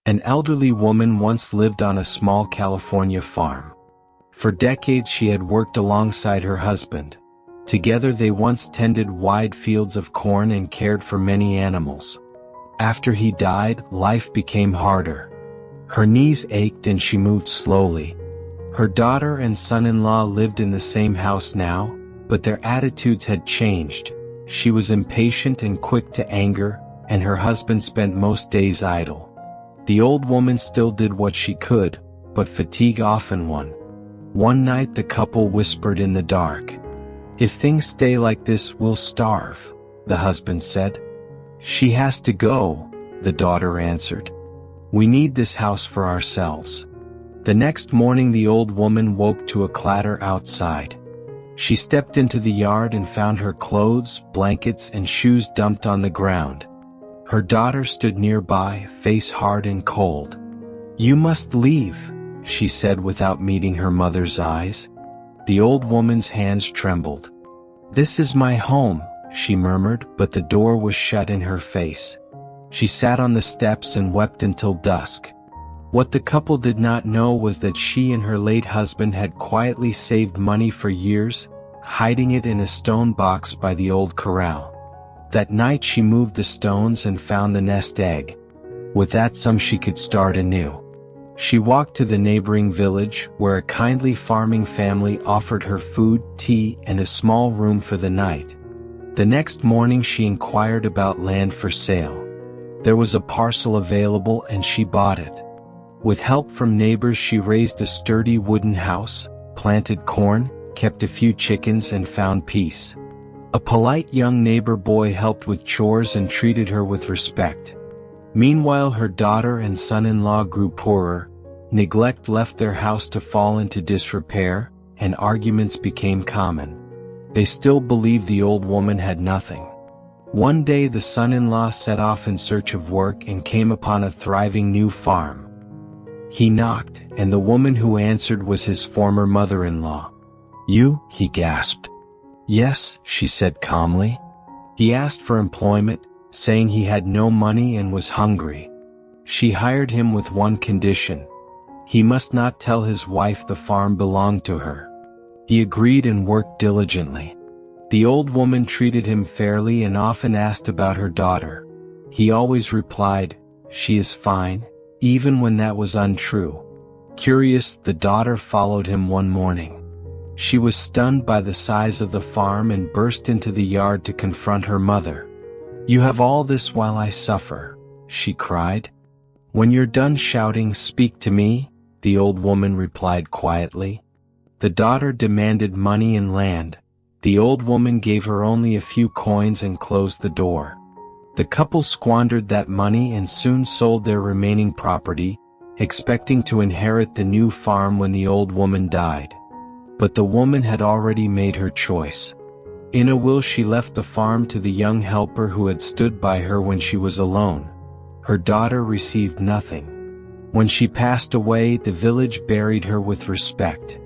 An elderly woman once lived on a small California farm. For decades she had worked alongside her husband. Together they once tended wide fields of corn and cared for many animals. After he died, life became harder. Her knees ached and she moved slowly. Her daughter and son-in-law lived in the same house now, but their attitudes had changed. She was impatient and quick to anger, and her husband spent most days idle. The old woman still did what she could, but fatigue often won. One night the couple whispered in the dark. "If things stay like this, we'll starve," the husband said. "She has to go," the daughter answered. "We need this house for ourselves." The next morning the old woman woke to a clatter outside. She stepped into the yard and found her clothes, blankets, and shoes dumped on the ground. Her daughter stood nearby, face hard and cold. "You must leave," she said without meeting her mother's eyes. The old woman's hands trembled. "This is my home," she murmured, but the door was shut in her face. She sat on the steps and wept until dusk. What the couple did not know was that she and her late husband had quietly saved money for years, hiding it in a stone box by the old corral. That night she moved the stones and found the nest egg. With that sum she could start anew. She walked to the neighboring village, where a kindly farming family offered her food, tea, and a small room for the night. The next morning she inquired about land for sale. There was a parcel available and she bought it. With help from neighbors she raised a sturdy wooden house, planted corn, kept a few chickens, and found peace. A polite young neighbor boy helped with chores and treated her with respect. Meanwhile her daughter and son-in-law grew poorer. Neglect left their house to fall into disrepair, and arguments became common. They still believed the old woman had nothing. One day the son-in-law set off in search of work and came upon a thriving new farm. He knocked, and the woman who answered was his former mother-in-law. "You?" he gasped. "Yes," she said calmly. He asked for employment, saying he had no money and was hungry. She hired him with one condition. He must not tell his wife the farm belonged to her. He agreed and worked diligently. The old woman treated him fairly and often asked about her daughter. He always replied, "She is fine," even when that was untrue. Curious, the daughter followed him one morning. She was stunned by the size of the farm and burst into the yard to confront her mother. "You have all this while I suffer," she cried. "When you're done shouting, speak to me," the old woman replied quietly. The daughter demanded money and land. The old woman gave her only a few coins and closed the door. The couple squandered that money and soon sold their remaining property, expecting to inherit the new farm when the old woman died. But the woman had already made her choice. In a will she left the farm to the young helper who had stood by her when she was alone. Her daughter received nothing. When she passed away, the village buried her with respect.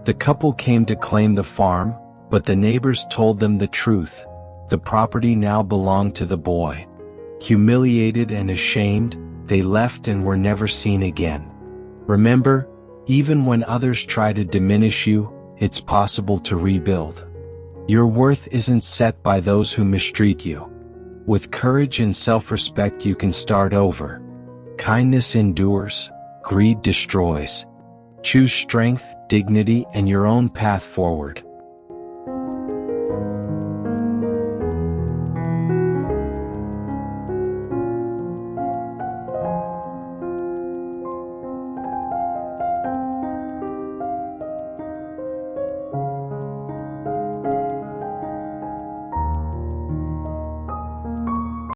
The couple came to claim the farm, but the neighbors told them the truth. The property now belonged to the boy. Humiliated and ashamed, they left and were never seen again. Remember, even when others try to diminish you, it's possible to rebuild. Your worth isn't set by those who mistreat you. With courage and self-respect you can start over. Kindness endures, greed destroys. Choose strength, dignity, and your own path forward.